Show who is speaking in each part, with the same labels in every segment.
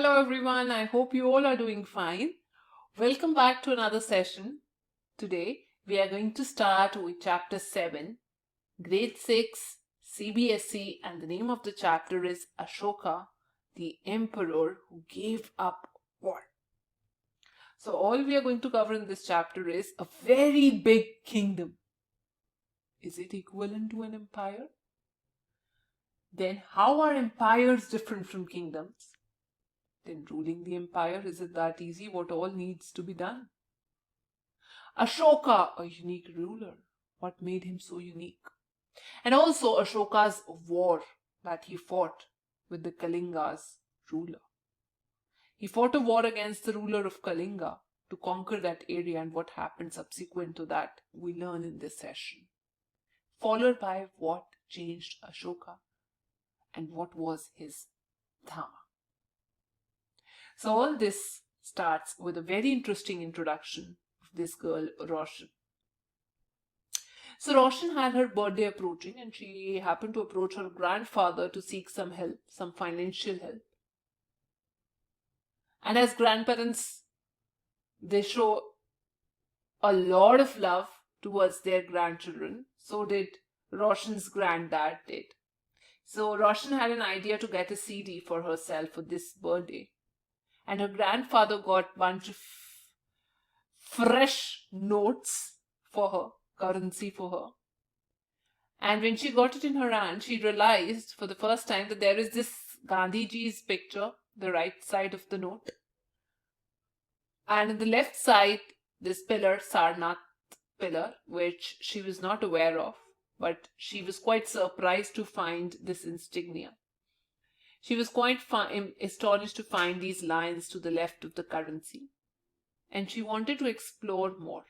Speaker 1: Hello everyone, I hope you all are doing fine. Welcome back to another session. Today we are going to start with chapter 7, grade 6, CBSE, and the name of the chapter is Ashoka, the emperor who gave up war. So all we are going to cover in this chapter is a very big kingdom. Is it equivalent to an empire? Then how are empires different from kingdoms? Then ruling the empire, is it that easy? What all needs to be done? Ashoka, a unique ruler. What made him so unique? And also Ashoka's war that he fought with the Kalinga's ruler. He fought a war against the ruler of Kalinga to conquer that area, and what happened subsequent to that we learn in this session. Followed by what changed Ashoka and what was his dharma. So all this starts with a very interesting introduction of this girl, Roshan. So Roshan had her birthday approaching and she happened to approach her grandfather to seek some help, some financial help. And as grandparents, they show a lot of love towards their grandchildren. So did Roshan's granddad did. So Roshan had an idea to get a CD for herself for this birthday. And her grandfather got a bunch of fresh notes for her, currency for her. And when she got it in her hand, she realized for the first time that there is this Gandhiji's picture, the right side of the note. And on the left side, this pillar, Sarnath pillar, which she was not aware of, but she was quite surprised to find this insignia. She was quite astonished to find these lines to the left of the currency. And she wanted to explore more.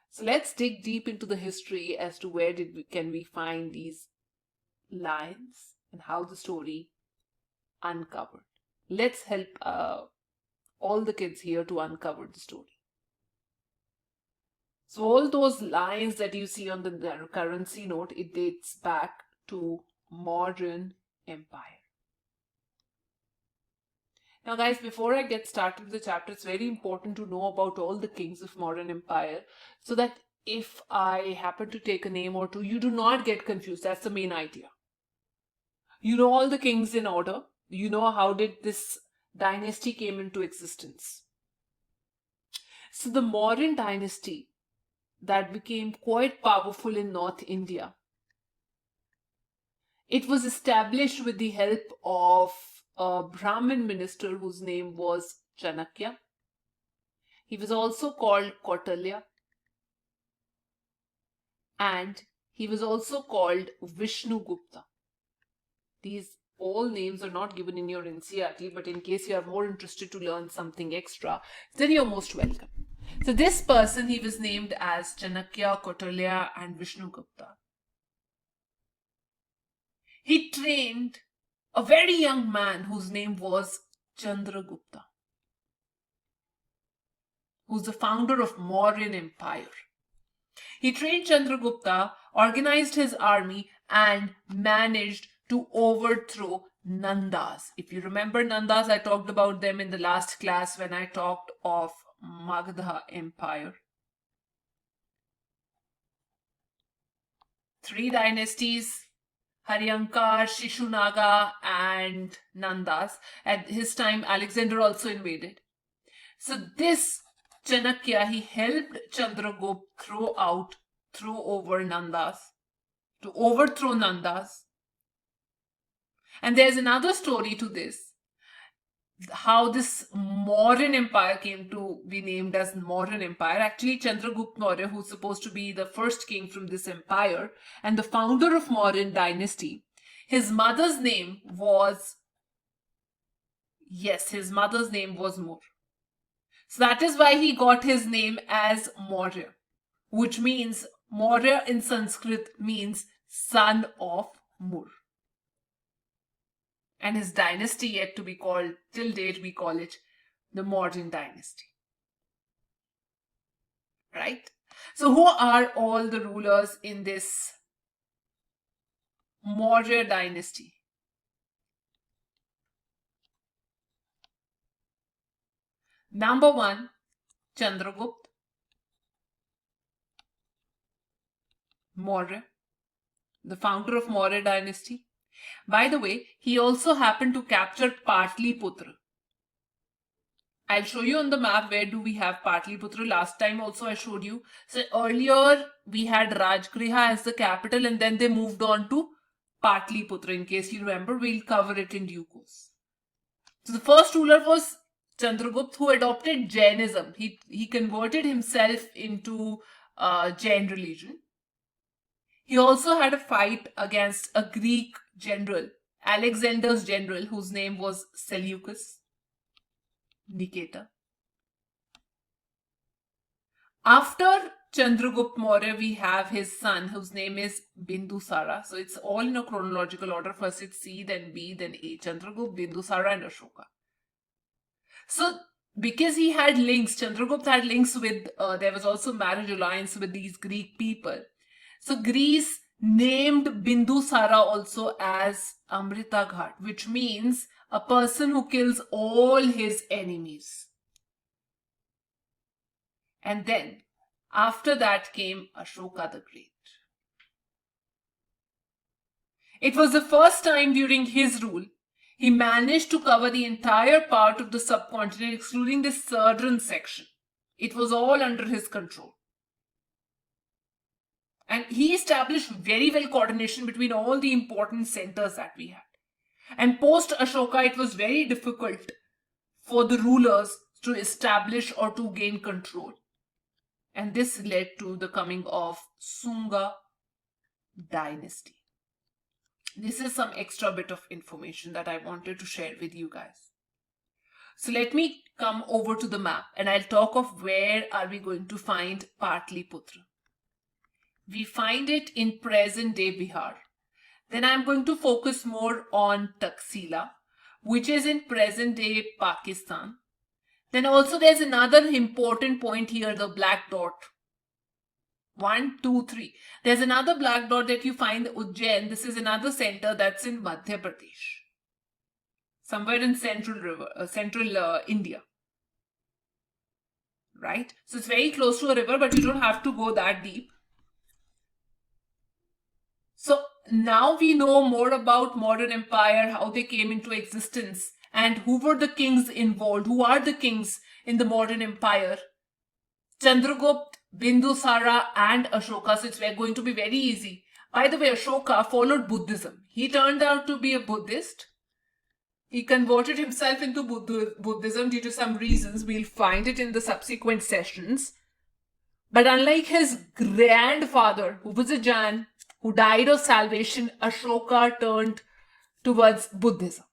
Speaker 1: So let's dig deep into the history as to where can we find these lines and how the story uncovered. Let's help all the kids here to uncover the story. So all those lines that you see on the currency note, it dates back to modern empire. Now guys, before I get started with the chapter, it's very important to know about all the kings of modern empire so that if I happen to take a name or two, you do not get confused. That's the main idea. You know all the kings in order. You know how did this dynasty came into existence. So the Mauryan dynasty that became quite powerful in North India, it was established with the help of a Brahmin minister whose name was Chanakya. He was also called Kautilya. And he was also called Vishnugupta. These all names are not given in your NCERT, but in case you are more interested to learn something extra, then you're most welcome. So this person, he was named as Chanakya, Kautilya, and Vishnugupta. He trained a very young man whose name was Chandragupta, who's the founder of Mauryan Empire. He trained Chandragupta, organized his army, and managed to overthrow Nandas. If you remember Nandas, I talked about them in the last class when I talked of Magadha Empire. 3 dynasties, Haryankar, Shishunaga, and Nandas. At his time, Alexander also invaded. So this Chanakya, he helped Chandragupta throw over Nandas, to overthrow Nandas. And there's another story to this, how this Mauryan Empire came to be named as Mauryan Empire. Actually, Chandragupta Maurya, who's supposed to be the first king from this empire and the founder of Mauryan dynasty, his mother's name was Mur. So that is why he got his name as Maurya, which means Maurya in Sanskrit means son of Mur. And his dynasty yet to be called, till date we call it the Mauryan dynasty. Right? So who are all the rulers in this Maurya dynasty? Number 1, Chandragupta Maurya, the founder of Maurya dynasty. By the way, he also happened to capture Patliputra. I'll show you on the map where do we have Patliputra. Last time also I showed you. So earlier we had Rajgriha as the capital and then they moved on to Patliputra. In case you remember, we'll cover it in due course. So the first ruler was Chandragupta, who adopted Jainism. He converted himself into Jain religion. He also had a fight against a Greek general, Alexander's general, whose name was Seleucus Nicator. After Chandragupta Maurya, we have his son, whose name is Bindusara. So it's all in a chronological order. First it's C, then B, then A. Chandragupta, Bindusara, and Ashoka. So because he had links, Chandragupta had links with, there was also marriage alliance with these Greek people. So Greece named Bindusara also as Amrita Ghat, which means a person who kills all his enemies. And then after that came Ashoka the Great. It was the first time during his rule he managed to cover the entire part of the subcontinent, excluding the southern section. It was all under his control. And he established very well coordination between all the important centers that we had. And post Ashoka, it was very difficult for the rulers to establish or to gain control. And this led to the coming of Sunga Dynasty. This is some extra bit of information that I wanted to share with you guys. So let me come over to the map and I'll talk of where are we going to find Patliputra. We find it in present day Bihar. Then I'm going to focus more on Taxila, which is in present day Pakistan. Then also there's another important point here, the black dot. 1, 2, 3. There's another black dot that you find Ujjain. This is another center that's in Madhya Pradesh. Somewhere in central India. Right? So it's very close to a river, but you don't have to go that deep. So now we know more about modern empire, how they came into existence, and who were the kings involved, who are the kings in the modern empire. Chandragupta, Bindusara, and Ashoka. So it's going to be very easy. By the way, Ashoka followed Buddhism. He turned out to be a Buddhist. He converted himself into Buddhism due to some reasons. We'll find it in the subsequent sessions. But unlike his grandfather, who was a Jain, who died of salvation, Ashoka turned towards Buddhism.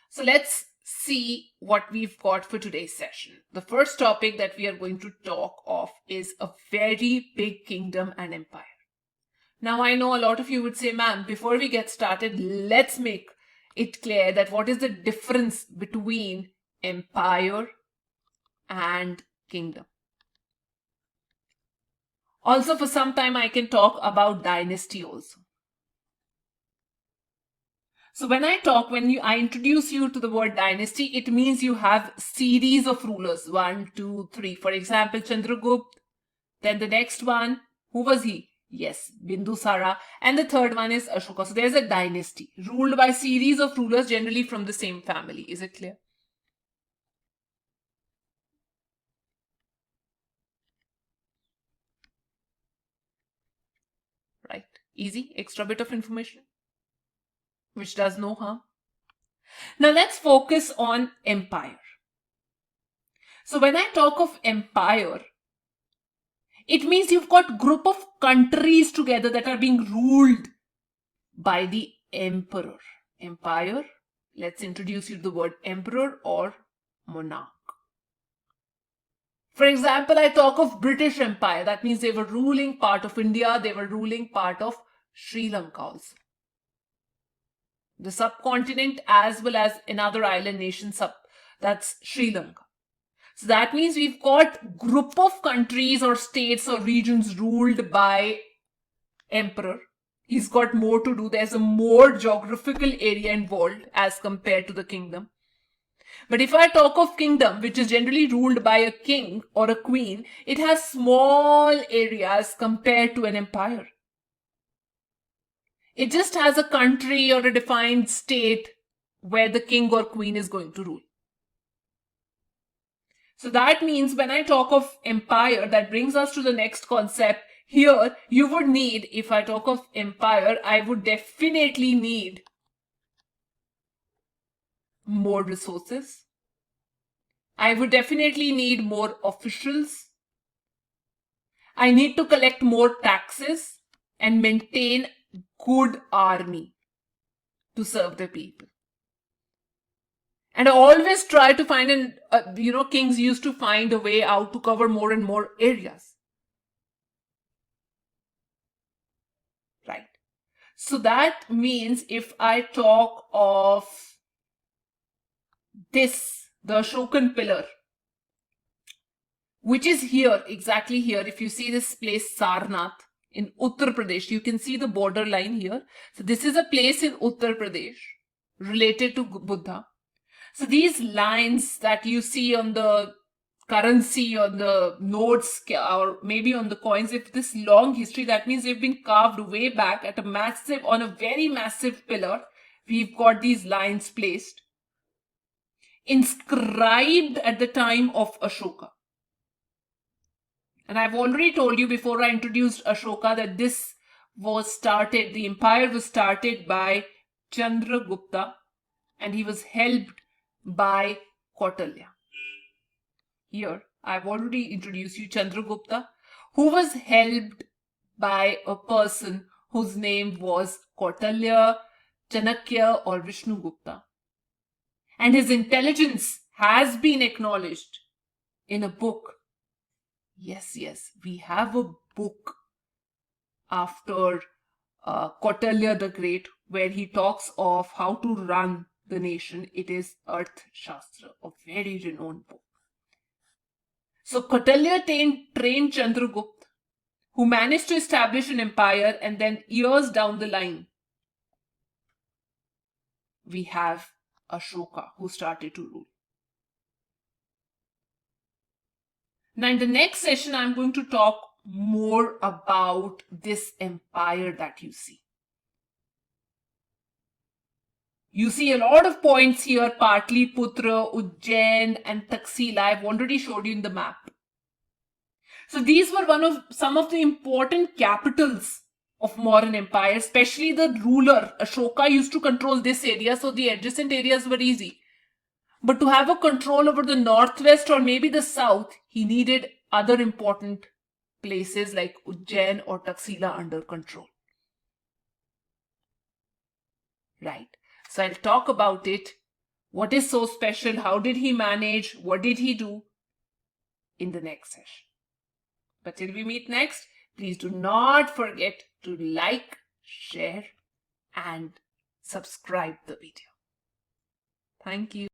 Speaker 1: So let's see what we've got for today's session. The first topic that we are going to talk of is a very big kingdom and empire. Now I know a lot of you would say, ma'am, before we get started, let's make it clear that what is the difference between empire and kingdom. Also, for some time, I can talk about dynasty also. So when I introduce you to the word dynasty, it means you have series of rulers. 1, 2, 3. For example, Chandragupta. Then the next one, who was he? Yes, Bindusara. And the third one is Ashoka. So there's a dynasty ruled by series of rulers, generally from the same family. Is it clear? Right. Easy. Extra bit of information, which does no harm. Now let's focus on empire. So when I talk of empire, it means you've got group of countries together that are being ruled by the emperor. Empire. Let's introduce you to the word emperor or monarch. For example, I talk of British Empire. That means they were ruling part of India. They were ruling part of Sri Lanka also. The subcontinent as well as another island nation, that's Sri Lanka. So that means we've got group of countries or states or regions ruled by emperor. He's got more to do. There's a more geographical area involved as compared to the kingdom. But if I talk of kingdom, which is generally ruled by a king or a queen, it has small areas compared to an empire. It just has a country or a defined state where the king or queen is going to rule. So that means when I talk of empire, that brings us to the next concept. Here, you would need, if I talk of empire, I would definitely need more resources. I would definitely need more officials. I need to collect more taxes and maintain good army to serve the people. And I always try to find kings used to find a way out to cover more and more areas. Right. So that means if I talk of this, the Ashokan pillar, which is here, exactly here. If you see this place, Sarnath in Uttar Pradesh, you can see the border line here. So this is a place in Uttar Pradesh related to Buddha. So these lines that you see on the currency, on the notes, or maybe on the coins, if this long history, that means they've been carved way back at on a very massive pillar. We've got these lines placed, inscribed at the time of Ashoka. And I've already told you before I introduced Ashoka that the empire was started by Chandragupta, and he was helped by Kautilya. Here, I've already introduced you Chandragupta, who was helped by a person whose name was Kautilya, Chanakya, or Vishnugupta. And his intelligence has been acknowledged in a book. Yes, we have a book after Kautilya the Great, where he talks of how to run the nation. It is Arthashastra, a very renowned book. So Kautilya trained Chandragupta, who managed to establish an empire, and then years down the line, we have Ashoka, who started to rule. Now, in the next session, I'm going to talk more about this empire that you see. You see a lot of points here, Patliputra, Ujjain, and Taxila. I've already showed you in the map. So these were some of the important capitals of modern empire, especially the ruler. Ashoka used to control this area, so the adjacent areas were easy. But to have a control over the northwest or maybe the south, he needed other important places like Ujjain or Taxila under control. Right. So I'll talk about it. What is so special? How did he manage? What did he do? In the next session. But till we meet next, please do not forget to like, share, and subscribe the video. Thank you.